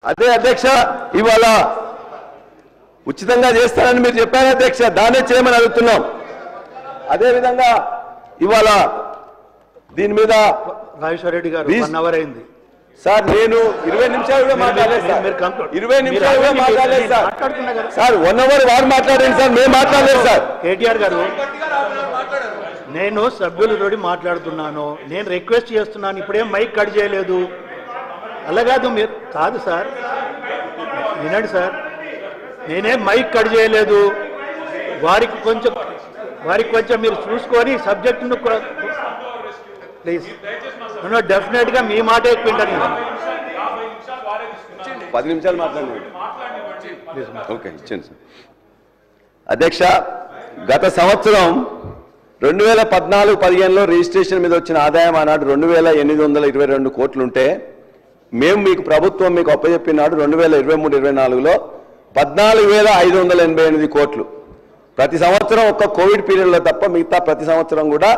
అదే అధ్యక్ష ఇవాళ ఉచితంగా చేస్తారని మీరు చెప్పారు అధ్యక్ష, దానే చేయమని అడుగుతున్నాం. అదే విధంగా ఇవాళ దీని మీద రాజేశ్వర రెడ్డి గారు 1 అవర్ అయింది సార్. నేను 20 నిమిషాలు కూడా మాట్లాడలేదు సార్. 20 నిమిషాలు కూడా మాట్లాడలేదు సార్. సార్ 1 అవర్ వారు మాట్లాడండి సార్, మేము మాట్లాడలేదు సార్. కేటీఆర్ గారు, నేను సభ్యులతోటి మాట్లాడుతున్నాను, నేను రిక్వెస్ట్ చేస్తున్నాను. ఇప్పుడేం మైక్ కట్ చేయలేదు. అలా కాదు, మీరు కాదు సార్, వినండి సార్, నేనేం మైక్ కట్ చేయలేదు. వారికి కొంచెం మీరు చూసుకొని సబ్జెక్టును ప్లీజ్. డెఫినెట్గా మీ మాట ఎక్కువ వింటాను. 10 నిమిషాలు మాట్లాడండి. ఓకే, ఇచ్చాను సార్. అధ్యక్ష, గత సంవత్సరం 2014-15లో రిజిస్ట్రేషన్ మీద వచ్చిన ఆదాయం ఆనాడు 2822 కోట్లు ఉంటే, మేము మీకు ప్రభుత్వం మీకు అప్పచెప్పినాడు 2023-24లో 14,588 కోట్లు. ప్రతి సంవత్సరం ఒక్క కోవిడ్ పీరియడ్లో తప్ప మిగతా ప్రతి సంవత్సరం కూడా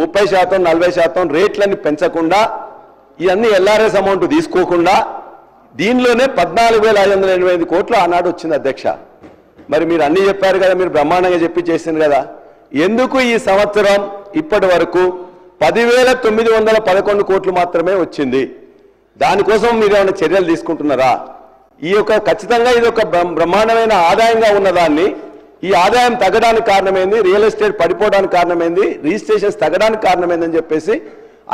30%, 40% రేట్లని పెంచకుండా, ఇవన్నీ ఎల్ఆర్ఎస్ అమౌంట్ తీసుకోకుండా దీనిలోనే 14,588 కోట్లు ఆనాడు వచ్చింది అధ్యక్ష. మరి మీరు అన్నీ చెప్పారు కదా, మీరు బ్రహ్మాండంగా చెప్పి చేసింది కదా, ఎందుకు ఈ సంవత్సరం ఇప్పటి వరకు 10,911 కోట్లు మాత్రమే వచ్చింది? దానికోసం మీరు ఏమైనా చర్యలు తీసుకుంటున్నారా? ఈ యొక్క ఖచ్చితంగా ఇది ఒక బ్రహ్మాండమైన ఆదాయంగా ఉన్నదాన్ని, ఈ ఆదాయం తగ్గడానికి కారణమైంది, రియల్ ఎస్టేట్ పడిపోవడానికి కారణమైంది, రిజిస్ట్రేషన్స్ తగ్గడానికి కారణమైందని చెప్పేసి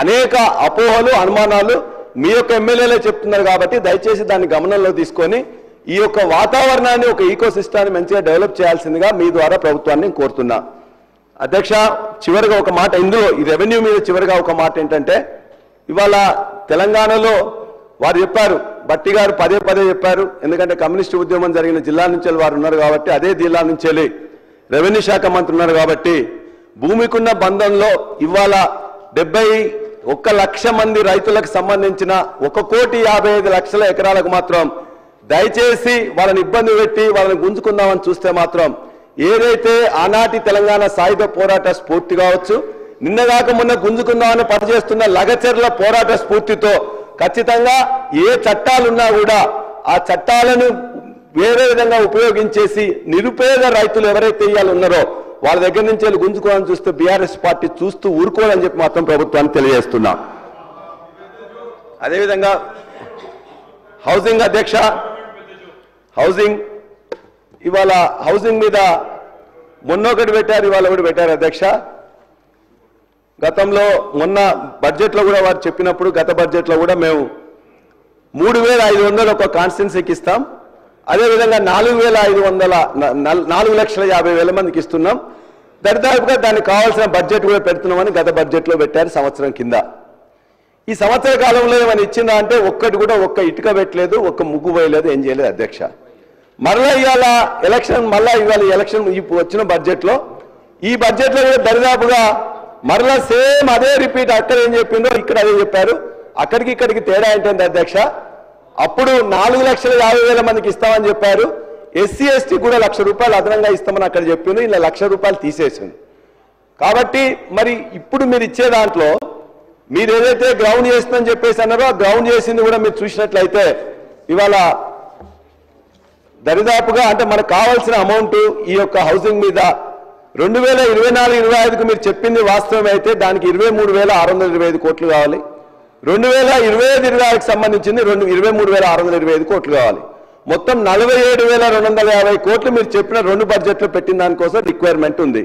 అనేక అపోహలు, అనుమానాలు మీ యొక్క ఎమ్మెల్యేలే చెప్తున్నారు. కాబట్టి దయచేసి దాన్ని గమనంలో తీసుకొని ఈ యొక్క వాతావరణాన్ని, ఒక ఈకో సిస్టాన్ని మంచిగా డెవలప్ చేయాల్సిందిగా మీ ద్వారా ప్రభుత్వాన్ని కోరుతున్నా. అధ్యక్ష, చివరిగా ఒక మాట, ఇందులో ఈ రెవెన్యూ మీద చివరిగా ఒక మాట ఏంటంటే, ఇవాళ తెలంగాణలో వారు చెప్పారు, బట్టి గారు పదే చెప్పారు, ఎందుకంటే కమ్యూనిస్టు ఉద్యమం జరిగిన జిల్లా నుంచి వారు ఉన్నారు కాబట్టి, అదే జిల్లా నుంచి రెవెన్యూ శాఖ మంత్రి ఉన్నారు కాబట్టి, భూమికున్న బంధంలో ఇవాళ 71 లక్ష మంది రైతులకు సంబంధించిన 1,55,00,000 ఎకరాలకు మాత్రం దయచేసి వాళ్ళని ఇబ్బంది పెట్టి వాళ్ళని గుంజుకుందామని చూస్తే మాత్రం, ఏదైతే ఆనాటి తెలంగాణ సాయుధ పోరాట స్ఫూర్తి కావచ్చు, నిన్నగాక మొన్న గుంజుకుందామని పనిచేస్తున్న లగచర్ల పోరాట స్ఫూర్తితో ఖచ్చితంగా ఏ చట్టాలున్నా కూడా ఆ చట్టాలను వేరే విధంగా ఉపయోగించేసి నిరుపేద రైతులు ఎవరైతే ఇవాళ ఉన్నారో వాళ్ళ దగ్గర నుంచి వెళ్ళి గుంజుకోవాలని చూస్తే బీఆర్ఎస్ పార్టీ చూస్తూ ఊరుకోవాలని చెప్పి మాత్రం ప్రభుత్వాన్ని తెలియజేస్తున్నాం. అదేవిధంగా హౌసింగ్ అధ్యక్ష, హౌసింగ్ ఇవాళ హౌసింగ్ మీద మొన్న ఒకటి పెట్టారు, ఇవాళ ఒకటి పెట్టారు అధ్యక్ష. గతంలో మొన్న బడ్జెట్లో కూడా వారు చెప్పినప్పుడు, గత బడ్జెట్లో కూడా మేము 3,500 ఒక కాన్స్టిట్యున్సీకి ఇస్తాం, అదేవిధంగా 4,50,000 మందికి ఇస్తున్నాం, దరిదాపుగా దానికి కావాల్సిన బడ్జెట్ కూడా పెడుతున్నామని గత బడ్జెట్లో పెట్టారు సంవత్సరం కింద. ఈ సంవత్సర కాలంలో ఏమైనా ఇచ్చిందా అంటే ఒక్క ఇటుక పెట్టలేదు, ఒక్క ముగ్గు పోయలేదు, ఏం చేయలేదు అధ్యక్ష. మరలా ఇవాళ ఎలక్షన్ వచ్చిన బడ్జెట్లో, ఈ బడ్జెట్లో కూడా దరిదాపుగా మరలా సేమ్ అదే రిపీట్. అక్కడ ఏం చెప్పిందో ఇక్కడ అదే చెప్పారు. అక్కడికి ఇక్కడికి తేడా ఏంటంటే అధ్యక్ష, అప్పుడు 4,50,000 మందికి ఇస్తామని చెప్పారు, ఎస్సీ ఎస్టీ కూడా ₹1,00,000 అదనంగా ఇస్తామని అక్కడ చెప్పింది, ఇలా ₹1,00,000 తీసేసింది. కాబట్టి మరి ఇప్పుడు మీరు ఇచ్చే దాంట్లో మీరు ఏదైతే గ్రౌండ్ చేస్తుందని చెప్పేసి అన్నారో, ఆ గ్రౌండ్ చేసింది కూడా మీరు చూసినట్లయితే ఇవాళ దరిదాపుగా అంటే మనకు కావాల్సిన అమౌంట్ ఈ యొక్క హౌసింగ్ మీద 2024-25కు మీరు చెప్పింది వాస్తవం అయితే దానికి 23,625 కోట్లు కావాలి. 2025-26కి సంబంధించింది 23,625 కోట్లు కావాలి. మొత్తం 47,250 కోట్లు మీరు చెప్పిన 2 బడ్జెట్లు పెట్టిన దానికోసం రిక్వైర్మెంట్ ఉంది.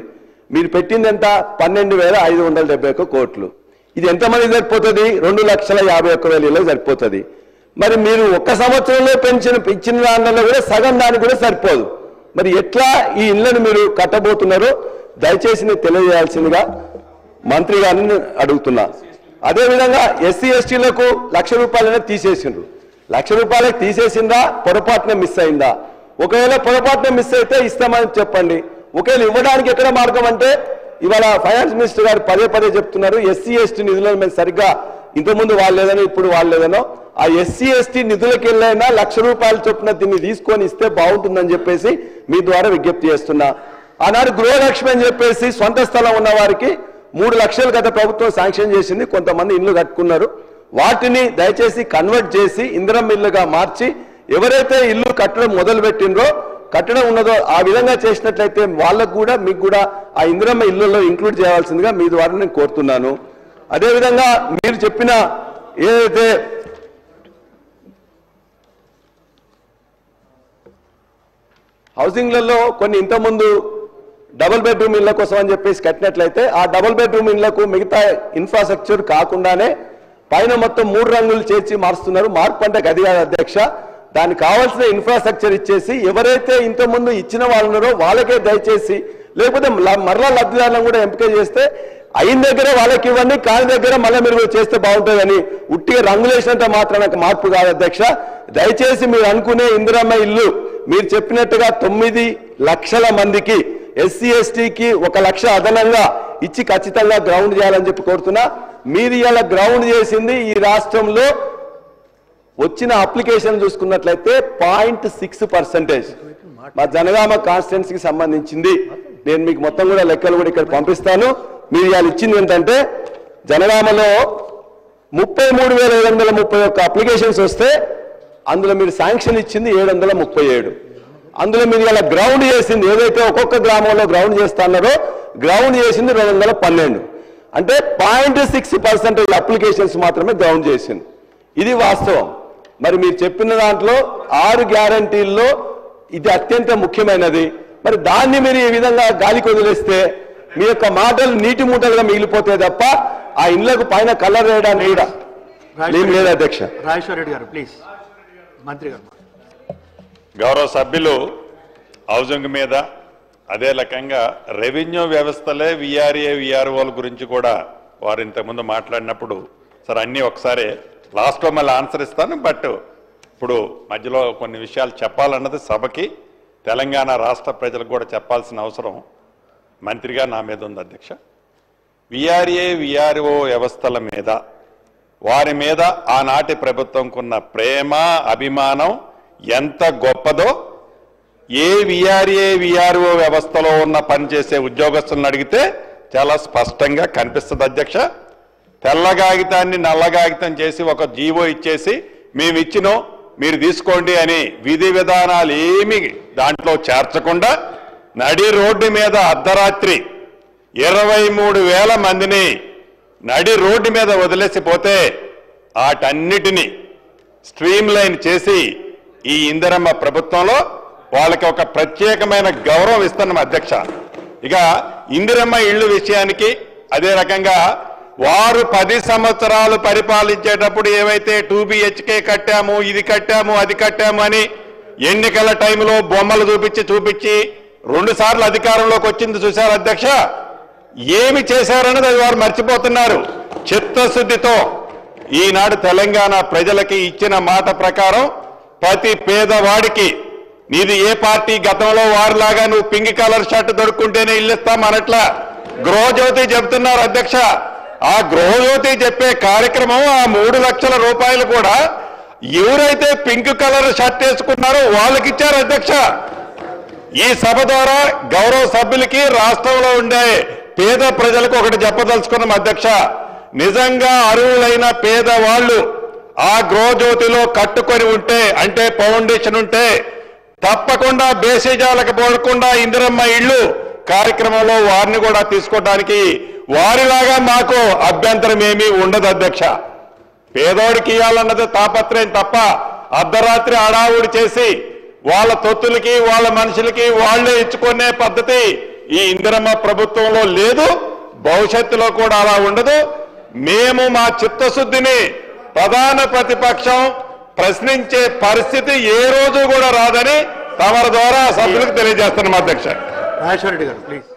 మీరు పెట్టింది ఎంత? 12,571 కోట్లు. ఇది ఎంతమంది సరిపోతుంది? 2,51,000 సరిపోతుంది. మరి మీరు ఒక్క సంవత్సరంలో ఇచ్చిన దానిలో కూడా సగం దానికి కూడా సరిపోదు. మరి ఎట్లా ఈ ఇళ్లను మీరు కట్టబోతున్నారో దయచేసి తెలియజేయాల్సిందిగా మంత్రి గారిని అడుగుతున్నా. అదేవిధంగా ఎస్సీ ఎస్టీలకు ₹1,00,000 తీసేసిండ్రు. ₹1,00,000 తీసేసిందా, పొరపాటున మిస్ అయిందా? ఒకవేళ పొరపాటున మిస్ అయితే ఇస్తామని చెప్పండి. ఒకవేళ ఇవ్వడానికి ఎక్కడ మార్గం అంటే, ఇవాళ ఫైనాన్స్ మినిస్టర్ గారు పదే చెప్తున్నారు, ఎస్సీ ఎస్టీ నిధులను మేము సరిగ్గా ఇంతకుముందు వాళ్ళేదనో ఇప్పుడు వాళ్ళేదనో, ఆ ఎస్సీ ఎస్టీ నిధులకు వెళ్ళైనా ₹1,00,000 చొప్పున దీన్ని తీసుకొని ఇస్తే బాగుంటుందని చెప్పేసి మీ ద్వారా విజ్ఞప్తి చేస్తున్నా. ఆనాడు గృహలక్ష్మి అని చెప్పేసి సొంత స్థలం ఉన్న వారికి 3 లక్షలు గత ప్రభుత్వం శాంక్షన్ చేసింది. కొంతమంది ఇల్లు కట్టుకున్నారు, వాటిని దయచేసి కన్వర్ట్ చేసి ఇందిరమ్మ ఇల్లుగా మార్చి ఎవరైతే ఇల్లు కట్టడం మొదలు పెట్టినరో కట్టడం ఉన్నదో ఆ విధంగా చేసినట్లయితే వాళ్ళకు కూడా మీకు కూడా ఆ ఇందిరమ్మ ఇళ్లలో ఇంక్లూడ్ చేయాల్సిందిగా మీ ద్వారా నేను కోరుతున్నాను. అదేవిధంగా మీరు చెప్పిన ఏదైతే హౌసింగ్లలో కొన్ని ఇంతకుముందు డబుల్ బెడ్రూమ్ ఇళ్ల కోసం అని చెప్పేసి కట్టినట్లయితే ఆ డబుల్ బెడ్రూమ్ ఇళ్లకు మిగతా ఇన్ఫ్రాస్ట్రక్చర్ కాకుండానే పైన మొత్తం 3 రంగులు చేర్చి మారుస్తున్నారు. మార్పు అంటే గది కాదు అధ్యక్ష, దానికి కావాల్సిన ఇన్ఫ్రాస్ట్రక్చర్ ఇచ్చేసి ఎవరైతే ఇంతకుముందు ఇచ్చిన వాళ్ళు ఉన్నారో వాళ్ళకే దయచేసి, లేకపోతే మరలా లబ్ధిదారులను కూడా ఎంపిక చేస్తే అయిన దగ్గర వాళ్ళకి ఇవ్వండి, కాని దగ్గర మళ్ళీ మీరు చేస్తే బాగుంటుందని ఉట్టిగా రంగులేసినంత మాత్రం మార్పు కాదు అధ్యక్ష. దయచేసి మీరు అనుకునే ఇందిరమ్మ ఇల్లు మీరు చెప్పినట్టుగా 9 లక్షల మందికి ఎస్సీ ఎస్టీకి 1 లక్ష అదనంగా ఇచ్చి ఖచ్చితంగా గ్రౌండ్ చేయాలని చెప్పి కోరుతున్నా. మీరు ఇలా గ్రౌండ్ చేసింది ఈ రాష్ట్రంలో వచ్చిన అప్లికేషన్ చూసుకున్నట్లయితే 0.6%. మా జనగామ కాన్స్టిట్యున్సీకి సంబంధించింది. నేను మీకు మొత్తం కూడా లెక్కలు కూడా ఇక్కడ పంపిస్తాను. మీరు ఇవాళ ఇచ్చింది ఏంటంటే జనగామలో 33,731 అప్లికేషన్స్ వస్తే అందులో మీరు శాంక్షన్ ఇచ్చింది 737. అందులో మీరు ఇలా గ్రౌండ్ చేసింది ఏదైతే ఒక్కొక్క గ్రామంలో గ్రౌండ్ చేస్తున్నారో గ్రౌండ్ చేసింది 212. అంటే 0.6% అప్లికేషన్స్ మాత్రమే గ్రౌండ్ చేసింది. ఇది వాస్తవం. మరి మీరు చెప్పిన దాంట్లో 6 గ్యారంటీల్లో ఇది అత్యంత ముఖ్యమైనది. మరి దాన్ని మీరు ఈ విధంగా గాలికి వదిలేస్తే మీ యొక్క మాటలు నీటి మూటలుగా మిగిలిపోతే తప్ప ఆ ఇళ్లకు పైన కలర్ వేయడానికి కూడా ఏం లేదు అధ్యక్ష. రాజేశ్వర రెడ్డి గారు ప్లీజ్. మంత్రి గారు. గౌరవ సభ్యులు హౌసింగ్ మీద అదే రకంగా రెవెన్యూ వ్యవస్థలే విఆర్ఏ విఆర్ఓల గురించి కూడా వారు ఇంతకుముందు మాట్లాడినప్పుడు సార్ అన్నీ ఒకసారి లాస్ట్లో మళ్ళీ ఆన్సర్ ఇస్తాను. బట్ ఇప్పుడు మధ్యలో కొన్ని విషయాలు చెప్పాలన్నది సభకి తెలంగాణ రాష్ట్ర ప్రజలకు కూడా చెప్పాల్సిన అవసరం మంత్రిగా నా మీద ఉంది అధ్యక్ష. విఆర్ఏ విఆర్ఓ వ్యవస్థల మీద వారి మీద ఆనాటి ప్రభుత్వంకున్న ప్రేమ అభిమానం ఎంత గొప్పదో ఏ విఆర్ఏ విఆర్ఓ వ్యవస్థలో ఉన్న పనిచేసే ఉద్యోగస్తులను అడిగితే చాలా స్పష్టంగా కనిపిస్తుంది అధ్యక్ష. తెల్ల కాగితాన్ని నల్ల కాగితం చేసి ఒక జీవో ఇచ్చేసి మేము ఇచ్చినో మీరు తీసుకోండి అని విధి విధానాలు ఏమి దాంట్లో చేర్చకుండా నడి రోడ్డు మీద అర్ధరాత్రి 23,000 మందిని నడి రోడ్డు మీద వదిలేసిపోతే వాటన్నిటినీ స్ట్రీమ్ లైన్ చేసి ఈ ఇందిరమ్మ ప్రభుత్వంలో వాళ్ళకి ఒక ప్రత్యేకమైన గౌరవం ఇస్తున్నాం అధ్యక్ష. ఇక ఇందిరమ్మ ఇళ్ళు విషయానికి అదే రకంగా వారు 10 సంవత్సరాలు పరిపాలించేటప్పుడు ఏవైతే 2 BHK కట్టాము, ఇది కట్టాము, అది కట్టాము అని ఎన్నికల టైంలో బొమ్మలు చూపించి 2 సార్లు అధికారంలోకి వచ్చింది చూశారు అధ్యక్ష. ఏమి చేశారన్నది అది వారు మర్చిపోతున్నారు. చిత్తశుద్ధితో ఈనాడు తెలంగాణ ప్రజలకి ఇచ్చిన మాట ప్రకారం ప్రతి పేదవాడికి నీది ఏ పార్టీ గతంలో వారిలాగా నువ్వు పింక్ కలర్ షర్ట్ దొరుకుంటేనే ఇల్లు ఇస్తామనట్లా గృహజ్యోతి చెబుతున్నారు అధ్యక్ష. ఆ గృహజ్యోతి చెప్పే కార్యక్రమం ఆ 3 లక్షల రూపాయలు కూడా ఎవరైతే పింక్ కలర్ షర్ట్ వేసుకున్నారో వాళ్ళకి ఇచ్చారు అధ్యక్ష. ఈ సభ ద్వారా గౌరవ సభ్యులకి రాష్ట్రంలో ఉండే పేద ప్రజలకు ఒకటి చెప్పదలుచుకున్నాం అధ్యక్ష. నిజంగా అర్హులైన పేదవాళ్ళు ఆ గృహజ్యోతిలో కట్టుకొని ఉంటే అంటే ఫౌండేషన్ ఉంటే తప్పకుండా బేసిజాలకు పోకుండా ఇందిరమ్మ ఇళ్ళు కార్యక్రమంలో వారిని కూడా తీసుకోవడానికి వారిలాగా మాకు అభ్యంతరం ఏమీ ఉండదు అధ్యక్ష. పేదోడికి ఇవ్వాలన్నది తాపత్రయం తప్ప అర్ధరాత్రి అడావుడి చేసి వాళ్ళ తొత్తులకి వాళ్ళ మనుషులకి వాళ్లే ఇచ్చుకునే పద్ధతి ఈ ఇందిరమ్మ ప్రభుత్వంలో లేదు, భవిష్యత్తులో కూడా అలా ఉండదు. మేము మా చిత్తశుద్ధిని ప్రధాన ప్రతిపక్షం ప్రశ్నించే పరిస్థితి ఏ రోజు కూడా రాదని తమరి ద్వారా సభ్యులకు తెలియజేస్తున్నాం అధ్యక్ష. రాజేశ్వర రెడ్డి గారు ప్లీజ్.